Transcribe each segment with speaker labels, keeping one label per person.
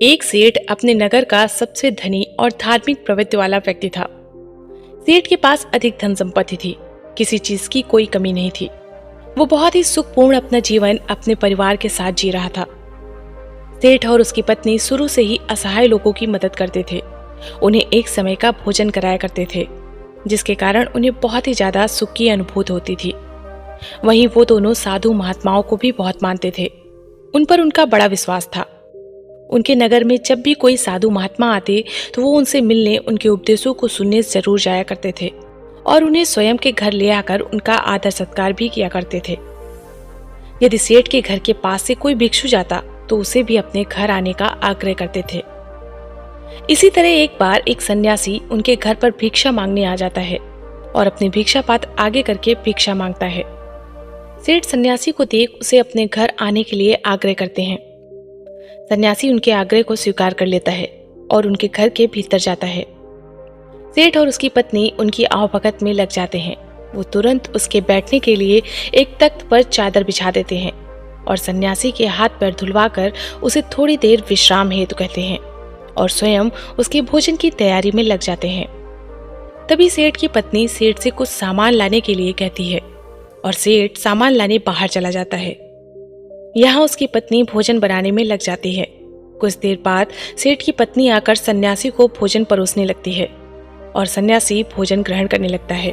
Speaker 1: एक सेठ अपने नगर का सबसे धनी और धार्मिक प्रवृत्ति वाला व्यक्ति था। सेठ के पास अधिक धन संपत्ति थी, किसी चीज की कोई कमी नहीं थी। वो बहुत ही सुखपूर्ण अपना जीवन अपने परिवार के साथ जी रहा था। सेठ और उसकी पत्नी शुरू से ही असहाय लोगों की मदद करते थे। उन्हें एक समय का भोजन कराया करते थे, जिसके कारण उन्हें बहुत ही ज्यादा सुख की अनुभूति होती थी। वहीं वो दोनों साधु महात्माओं को भी बहुत मानते थे। उन पर उनका बड़ा विश्वास था। उनके नगर में जब भी कोई साधु महात्मा आते तो वो उनसे मिलने, उनके उपदेशों को सुनने जरूर जाया करते थे और उन्हें स्वयं के घर ले आकर उनका आदर सत्कार भी किया करते थे। यदि सेठ के घर के पास से कोई भिक्षु जाता तो उसे भी अपने घर आने का आग्रह करते थे। इसी तरह एक बार एक सन्यासी उनके घर पर भिक्षा मांगने आ जाता है और अपने भिक्षा पात्र आगे करके भिक्षा मांगता है। सेठ सन्यासी को देख उसे अपने घर आने के लिए आग्रह करते हैं। सन्यासी उनके आग्रह को स्वीकार कर लेता है और उनके घर के भीतर जाता है। सेठ और उसकी पत्नी उनकी आवभगत में लग जाते हैं। वो तुरंत उसके बैठने के लिए एक तख्त पर चादर बिछा देते हैं और सन्यासी के हाथ पैर धुलवाकर उसे थोड़ी देर विश्राम हेतु कहते हैं और स्वयं उसके भोजन की तैयारी में लग जाते हैं। तभी सेठ की पत्नी सेठ से कुछ सामान लाने के लिए कहती है और सेठ सामान लाने बाहर चला जाता है। यहाँ उसकी पत्नी भोजन बनाने में लग जाती है। कुछ देर बाद सेठ की पत्नी आकर सन्यासी को भोजन परोसने लगती है और सन्यासी भोजन ग्रहण करने लगता है।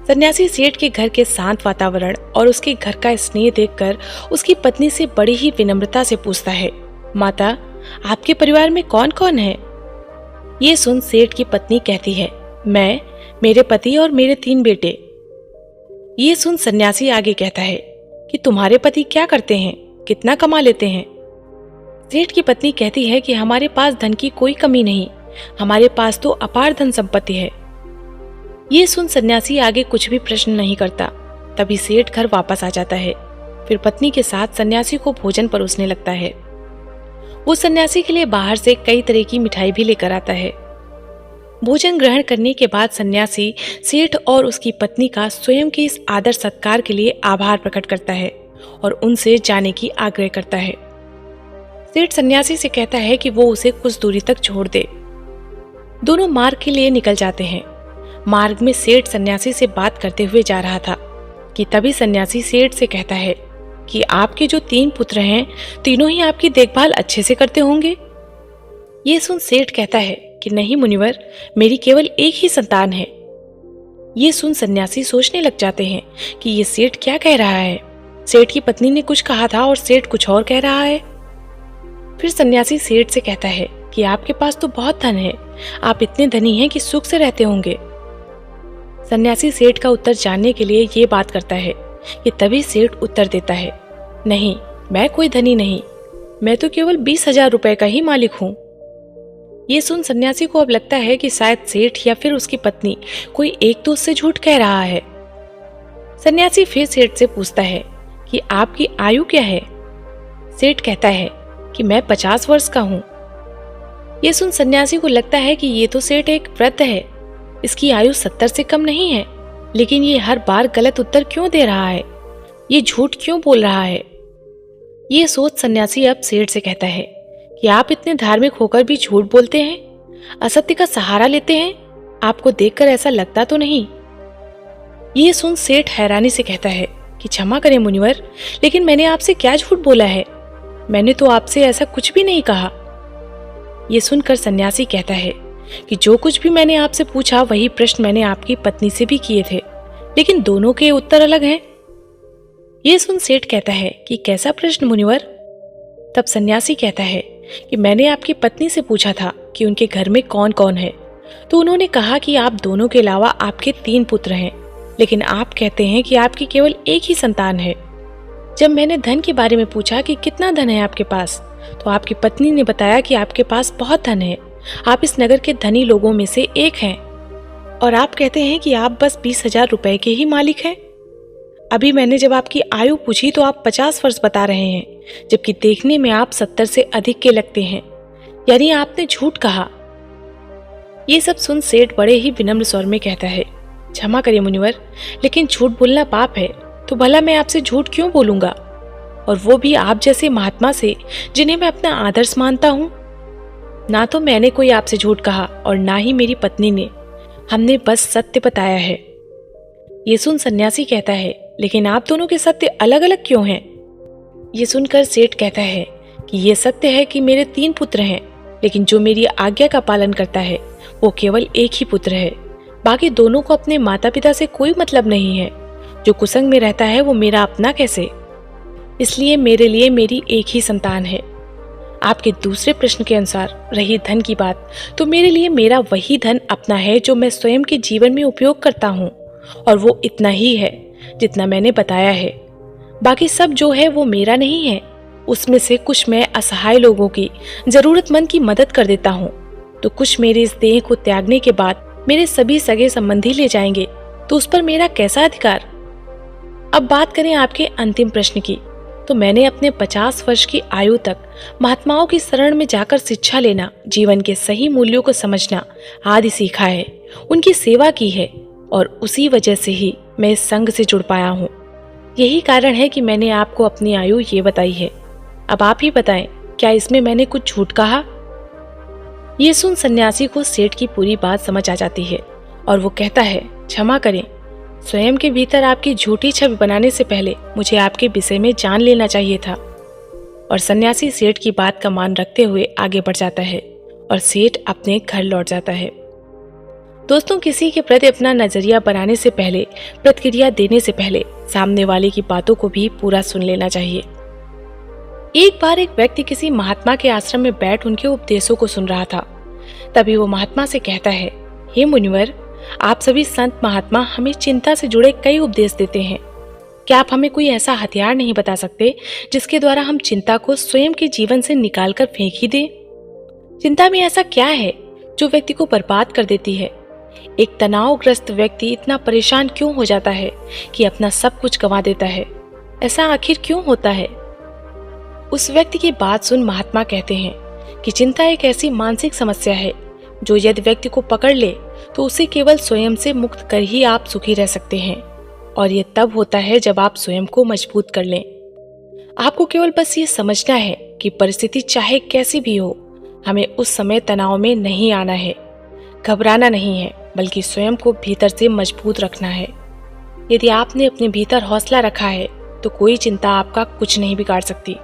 Speaker 1: सन्यासी सेठ के घर के शांत वातावरण और उसके घर का स्नेह देखकर उसकी पत्नी से बड़ी ही विनम्रता से पूछता है, माता, आपके परिवार में कौन कौन है? ये सुन सेठ की पत्नी कहती है, मैं, मेरे पति और मेरे 3 बेटे। ये सुन सन्यासी आगे कहता है कि तुम्हारे पति क्या करते हैं, कितना कमा लेते हैं? सेठ की पत्नी कहती है कि हमारे पास धन की कोई कमी नहीं, हमारे पास तो अपार धन संपत्ति है। ये सुन सन्यासी आगे कुछ भी प्रश्न नहीं करता। तभी सेठ घर वापस आ जाता है। फिर पत्नी के साथ सन्यासी को भोजन परोसने लगता है। वो सन्यासी के लिए बाहर से कई तरह की मिठाई भी लेकर आता है। भोजन ग्रहण करने के बाद सन्यासी सेठ और उसकी पत्नी का स्वयं के इस आदर सत्कार के लिए आभार प्रकट करता है और उनसे जाने की आग्रह करता है। सेठ सन्यासी से कहता है कि वो उसे कुछ दूरी तक छोड़ दे। दोनों मार्ग के लिए निकल जाते हैं। मार्ग में सेठ सन्यासी से बात करते हुए जा रहा था कि तभी सन्यासी सेठ से कहता है कि आपके जो 3 पुत्र हैं, तीनों ही आपकी देखभाल अच्छे से करते होंगे। ये सुन सेठ कहता है कि नहीं मुनिवर, मेरी केवल एक ही संतान है। ये सुन सन्यासी सोचने लग जाते हैं कि ये सेठ क्या कह रहा है। सेठ की पत्नी ने कुछ कहा था और सेठ कुछ और कह रहा है। फिर सन्यासी सेठ से कहता है कि आपके पास तो बहुत धन है, आप इतने धनी हैं कि सुख से रहते होंगे। सन्यासी सेठ का उत्तर जानने के लिए ये बात करता है कि तभी सेठ उत्तर देता है, नहीं, मैं कोई धनी नहीं, मैं तो केवल 20,000 रुपए का ही मालिक हूँ। ये सुन सन्यासी को अब लगता है कि शायद सेठ या फिर उसकी पत्नी कोई एक तो उससे झूठ कह रहा है। सन्यासी फिर सेठ से पूछता है कि आपकी आयु क्या है? सेठ कहता है कि मैं 50 वर्ष का हूँ। ये सुन सन्यासी को लगता है कि ये तो सेठ एक वृद्ध है, इसकी आयु 70 से कम नहीं है, लेकिन ये हर बार गलत उत्तर क्यों दे रहा है, ये झूठ क्यों बोल रहा है। ये सोच सन्यासी अब सेठ से कहता है कि आप इतने धार्मिक होकर भी झूठ बोलते हैं, असत्य का सहारा लेते हैं, आपको देखकर ऐसा लगता तो नहीं। ये सुन सेठ हैरानी से कहता है कि क्षमा करें मुनिवर, लेकिन मैंने आपसे क्या झूठ बोला है, मैंने तो आपसे ऐसा कुछ भी नहीं कहा। ये सुनकर सन्यासी कहता है कि जो कुछ भी मैंने आपसे पूछा वही प्रश्न मैंने आपकी पत्नी से भी किए थे, लेकिन दोनों के उत्तर अलग हैं। ये सुन सेठ कहता है कि कैसा प्रश्न मुनिवर? तब सन्यासी कहता है कि मैंने आपकी पत्नी से पूछा था कि उनके घर में कौन कौन है, तो उन्होंने कहा कि आप दोनों के अलावा आपके 3 पुत्र हैं, लेकिन आप कहते हैं कि आपकी केवल एक ही संतान है। जब मैंने धन के बारे में पूछा कि कितना धन है आपके पास, तो आपकी पत्नी ने बताया कि आपके पास बहुत धन है, आप इस नगर के धनी लोगों में से एक हैं, और आप कहते हैं कि आप बस 20,000 रुपए के ही मालिक हैं। अभी मैंने जब आपकी आयु पूछी तो आप 50 वर्ष बता रहे हैं, जबकि देखने में आप 70 से अधिक के लगते हैं, यानी आपने झूठ कहा। ये सब सुन सेठ बड़े ही विनम्र स्वर में कहता है, क्षमा करिए मुनिवर, लेकिन झूठ बोलना पाप है, तो भला मैं आपसे झूठ क्यों बोलूंगा। और वो भी आप जैसे महात्मा से जिन्हें मैं अपना आदर्श मानता हूँ। ना तो मैंने कोई आपसे झूठ कहा और ना ही मेरी पत्नी ने, हमने बस सत्य बताया है। ये सुन सन्यासी कहता है, लेकिन आप दोनों के सत्य अलग अलग क्यों हैं? ये सुनकर सेठ कहता है कि ये सत्य है कि मेरे 3 पुत्र हैं, लेकिन जो मेरी आज्ञा का पालन करता है वो केवल एक ही पुत्र है। बाकी दोनों को अपने माता पिता से कोई मतलब नहीं है। जो कुसंग में रहता है वो मेरा अपना कैसे? इसलिए मेरे लिए मेरी एक ही संतान है। आपके दूसरे प्रश्न के अनुसार रही धन की बात, तो मेरे लिए मेरा वही धन अपना है जो मैं स्वयं के जीवन में उपयोग करता हूँ, और वो इतना ही है जितना मैंने बताया है। बाकी सब जो है वो मेरा नहीं है। उसमें से कुछ मैं असहाय लोगों की, जरूरतमंद की मदद कर देता हूँ, तो कुछ मेरे इस देह को त्यागने के बाद मेरे सभी सगे संबंधी ले जाएंगे, तो उस पर मेरा कैसा अधिकार? अब बात करें आपके अंतिम प्रश्न की, तो मैंने अपने 50 वर्ष की आयु तक महात्माओं की शरण में जाकर शिक्षा लेना, जीवन के सही मूल्यों को समझना आदि सीखा है, उनकी सेवा की है, और उसी वजह से ही मैं इस संघ से जुड़ पाया हूँ। यही कारण है कि मैंने आपको अपनी आयु ये बताई है। अब आप ही बताएं, क्या इसमें मैंने कुछ झूठ कहा? ये सुन सन्यासी को सेठ की पूरी बात समझ आ जाती है और वो कहता है, क्षमा करें, स्वयं के भीतर आपकी झूठी छवि बनाने से पहले मुझे आपके विषय में जान लेना चाहिए था। और सन्यासी सेठ की बात का मान रखते हुए आगे बढ़ जाता है और सेठ अपने घर लौट जाता है। दोस्तों, किसी के प्रति अपना नजरिया बनाने से पहले, प्रतिक्रिया देने से पहले सामने वाले की बातों को भी पूरा सुन लेना चाहिए। एक बार एक व्यक्ति किसी महात्मा के आश्रम में बैठ उनके उपदेशों को सुन रहा था। तभी वो महात्मा से कहता है, हे मुनिवर, आप सभी संत महात्मा हमें चिंता से जुड़े कई उपदेश देते हैं। क्या आप हमें कोई ऐसा हथियार नहीं बता सकते जिसके द्वारा हम चिंता को स्वयं के जीवन से निकालकर फेंक ही दें? चिंता में ऐसा क्या है जो व्यक्ति को बर्बाद कर देती है? एक तनावग्रस्त व्यक्ति इतना परेशान क्यों हो जाता है कि अपना सब कुछ गंवा देता है? ऐसा आखिर क्यों होता है? उस व्यक्ति की बात सुन महात्मा कहते हैं कि चिंता एक ऐसी मानसिक समस्या है जो यदि व्यक्ति को पकड़ ले तो उसे केवल स्वयं से मुक्त कर ही आप सुखी रह सकते हैं, और ये तब होता है जब आप स्वयं को मजबूत कर लें। आपको केवल बस ये समझना है कि परिस्थिति चाहे कैसी भी हो, हमें उस समय तनाव में नहीं आना है, घबराना नहीं है, बल्कि स्वयं को भीतर से मजबूत रखना है। यदि आपने अपने भीतर हौसला रखा है तो कोई चिंता आपका कुछ नहीं बिगाड़ सकती।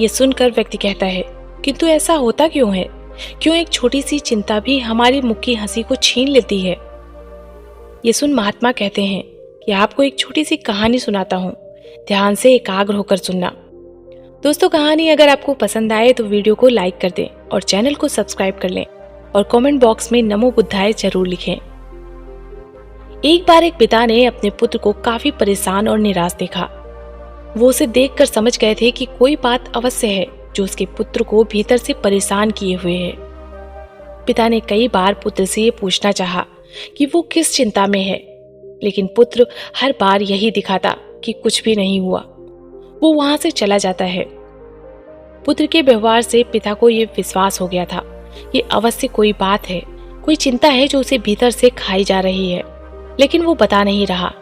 Speaker 1: ये सुनकर व्यक्ति कहता है, किंतु ऐसा होता क्यों है? क्यों एक छोटी सी चिंता भी हमारी मुख की हंसी को छीन लेती है? ये सुन महात्मा कहते हैं कि आपको एक छोटी सी कहानी सुनाता हूँ, ध्यान से एकाग्र होकर सुनना। दोस्तों, कहानी अगर आपको पसंद आए तो वीडियो को लाइक कर दें और चैनल को सब्सक्राइब कर लें, और कमेंट बॉक्स में नमो बुद्धाय जरूर लिखें। एक बार एक पिता ने अपने पुत्र को काफी परेशान और निराश देखा। वो उसे देखकर समझ गए थे कि कोई बात अवश्य है जो उसके पुत्र को भीतर से परेशान किए हुए है। पिता ने कई बार पुत्र से ये पूछना चाहा कि वो किस चिंता में है, लेकिन पुत्र हर बार यही दिखाता कि कुछ भी नहीं हुआ। वो वहां से चला जाता है। पुत्र के व्यवहार से पिता को ये विश्वास हो गया था कि अवश्य कोई बात है, कोई चिंता है जो उसे भीतर से खाई जा रही है, लेकिन वो बता नहीं रहा।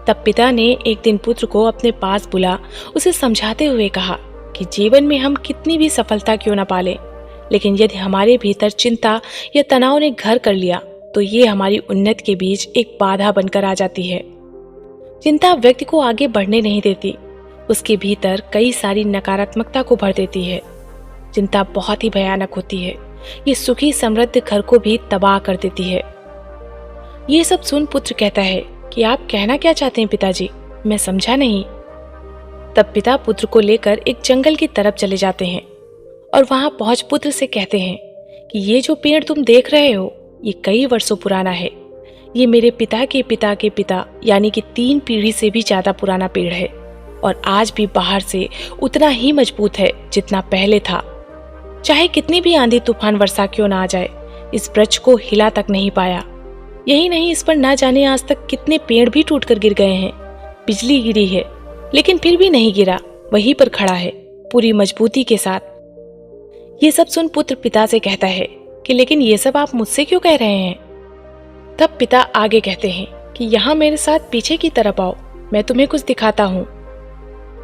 Speaker 1: तब पिता ने एक दिन पुत्र को अपने पास बुला उसे समझाते हुए कहा कि जीवन में हम कितनी भी सफलता क्यों न पालें, लेकिन यदि हमारे भीतर चिंता या तनाव ने घर कर लिया तो ये हमारी उन्नति के बीच एक बाधा बनकर आ जाती है। चिंता व्यक्ति को आगे बढ़ने नहीं देती, उसके भीतर कई सारी नकारात्मकता को भर देती है। चिंता बहुत ही भयानक होती है, ये सुखी समृद्ध घर को भी तबाह कर देती है। ये सब सुन पुत्र कहता है कि आप कहना क्या चाहते हैं पिताजी, मैं समझा नहीं। तब पिता पुत्र को लेकर एक जंगल की तरफ चले जाते हैं और वहां पहुंच पुत्र से कहते हैं कि ये जो पेड़ तुम देख रहे हो ये कई वर्षों पुराना है। ये मेरे पिता के पिता के पिता यानी कि 3 पीढ़ी से भी ज्यादा पुराना पेड़ है, और आज भी बाहर से उतना ही मजबूत है जितना पहले था। चाहे कितनी भी आंधी तूफान वर्षा क्यों ना आ जाए, इस वृक्ष को हिला तक नहीं पाया। यही नहीं, इस पर ना जाने आज तक कितने पेड़ भी टूटकर गिर गए हैं। बिजली गिरी है लेकिन फिर भी नहीं गिरा, वहीं पर खड़ा है पूरी मजबूती के साथ। ये सब सुन पुत्र पिता से कहता है कि लेकिन ये सब आप मुझसे क्यों कह रहे हैं? तब पिता आगे कहते हैं कि यहाँ मेरे साथ पीछे की तरफ आओ, मैं तुम्हें कुछ दिखाता हूँ।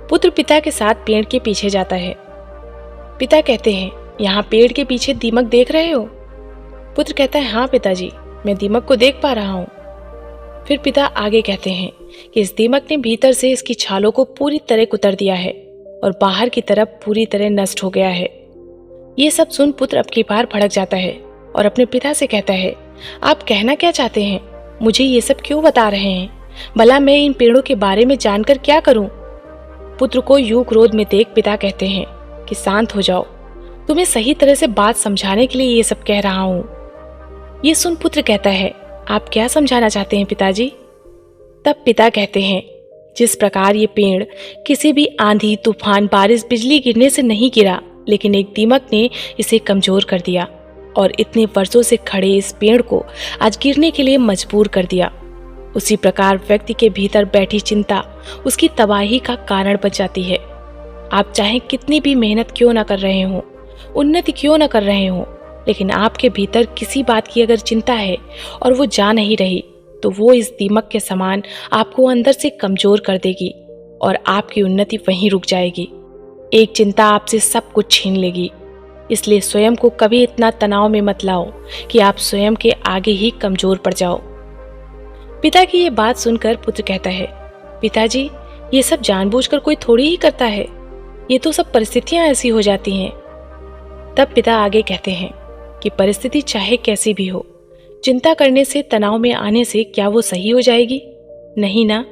Speaker 1: पुत्र पिता के साथ पेड़ के पीछे जाता है। पिता कहते हैं, यहाँ पेड़ के पीछे दीमक देख रहे हो? पुत्र कहता है, हाँ पिताजी, मैं दीमक को देख पा रहा हूँ। फिर पिता आगे कहते हैं कि इस दीमक ने भीतर से इसकी छालों को पूरी तरह कुतर दिया है और बाहर की तरफ पूरी तरह नष्ट हो गया है। ये सब सुन पुत्र अब की बार भड़क जाता है और अपने पिता से कहता है, आप कहना क्या चाहते हैं? मुझे ये सब क्यों बता रहे हैं? भला मैं इन पेड़ों के बारे में जानकर क्या करूं? पुत्र को यूं क्रोध में देख पिता कहते हैं कि शांत हो जाओ, तुम्हें सही तरह से बात समझाने के लिए ये सब कह रहा हूं। ये सुन पुत्र कहता है, आप क्या समझाना चाहते हैं पिताजी? तब पिता कहते हैं, जिस प्रकार ये पेड़ किसी भी आंधी, तूफान, बारिश, बिजली गिरने से नहीं गिरा, लेकिन एक दीमक ने इसे कमजोर कर दिया और इतने वर्षों से खड़े इस पेड़ को आज गिरने के लिए मजबूर कर दिया, उसी प्रकार व्यक्ति के भीतर बैठी चिंता उसकी तबाही का कारण बन जाती है। आप चाहे कितनी भी मेहनत क्यों ना कर रहे हो, उन्नति क्यों ना कर रहे हो, लेकिन आपके भीतर किसी बात की अगर चिंता है और वो जा नहीं रही, तो वो इस दीमक के समान आपको अंदर से कमजोर कर देगी और आपकी उन्नति वहीं रुक जाएगी। एक चिंता आपसे सब कुछ छीन लेगी। इसलिए स्वयं को कभी इतना तनाव में मत लाओ कि आप स्वयं के आगे ही कमजोर पड़ जाओ। पिता की ये बात सुनकर पुत्र कहता है, पिताजी, ये सब जानबूझकर कोई थोड़ी ही करता है, ये तो सब परिस्थितियां ऐसी हो जाती हैं। तब पिता आगे कहते हैं कि परिस्थिति चाहे कैसी भी हो, चिंता करने से, तनाव में आने से क्या वो सही हो जाएगी? नहीं ना।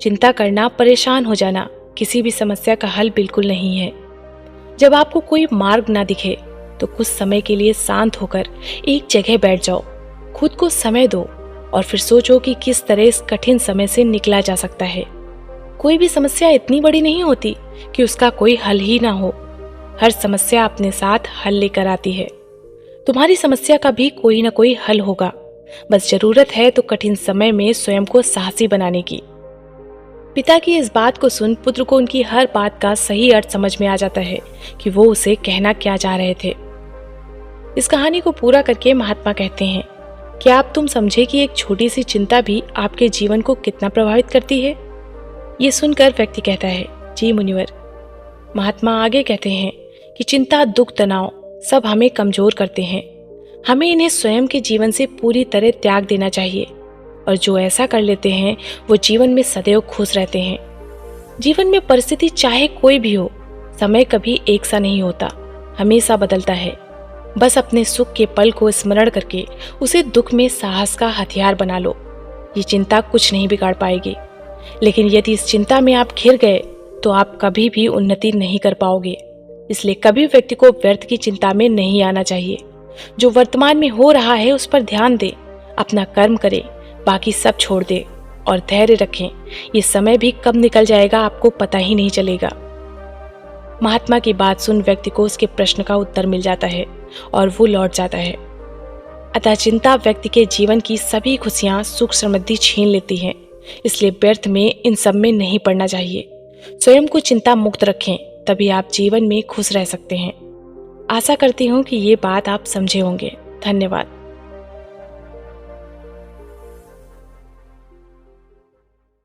Speaker 1: चिंता करना, परेशान हो जाना किसी भी समस्या का हल बिल्कुल नहीं है। जब आपको कोई मार्ग ना दिखे तो कुछ समय के लिए शांत होकर एक जगह बैठ जाओ, खुद को समय दो और फिर सोचो कि किस तरह इस कठिन समय से निकला जा सकता है। कोई भी समस्या इतनी बड़ी नहीं होती कि उसका कोई हल ही ना हो। हर समस्या अपने साथ हल लेकर आती है। तुम्हारी समस्या का भी कोई ना कोई हल होगा, बस जरूरत है तो कठिन समय में स्वयं को साहसी बनाने की। पिता की इस बात को सुन पुत्र को उनकी हर बात का सही अर्थ समझ में आ जाता है कि वो उसे कहना क्या चाह रहे थे। इस कहानी को पूरा करके महात्मा कहते हैं, क्या आप तुम समझे कि एक छोटी सी चिंता भी आपके जीवन को कितना प्रभावित करती है? ये सुनकर व्यक्ति कहता है, जी मुनिवर। महात्मा आगे कहते हैं कि चिंता, दुख, तनाव सब हमें कमजोर करते हैं। हमें इन्हें स्वयं के जीवन से पूरी तरह त्याग देना चाहिए और जो ऐसा कर लेते हैं वो जीवन में सदैव खुश रहते हैं। जीवन में परिस्थिति चाहे कोई भी हो, समय कभी एक सा नहीं होता, हमेशा बदलता है। बस अपने सुख के पल को स्मरण करके उसे दुख में साहस का हथियार बना लो। ये चिंता कुछ नहीं बिगाड़ पाएगी, लेकिन यदि इस चिंता में आप घिर गए तो आप कभी भी उन्नति नहीं कर पाओगे। इसलिए कभी व्यक्ति को व्यर्थ की चिंता में नहीं आना चाहिए। जो वर्तमान में हो रहा है उस पर ध्यान दे, अपना कर्म करे, बाकी सब छोड़ दे और धैर्य रखें। ये समय भी कब निकल जाएगा आपको पता ही नहीं चलेगा। महात्मा की बात सुन व्यक्ति को उसके प्रश्न का उत्तर मिल जाता है और वो लौट जाता है। अतः चिंता व्यक्ति के जीवन की सभी खुशियां, सुख, समृद्धि छीन लेती है। इसलिए व्यर्थ में इन सब में नहीं पड़ना चाहिए। स्वयं को चिंता मुक्त रखें, तभी आप जीवन में खुश रह सकते हैं। आशा करती हूँ कि ये बात आप समझे होंगे। धन्यवाद।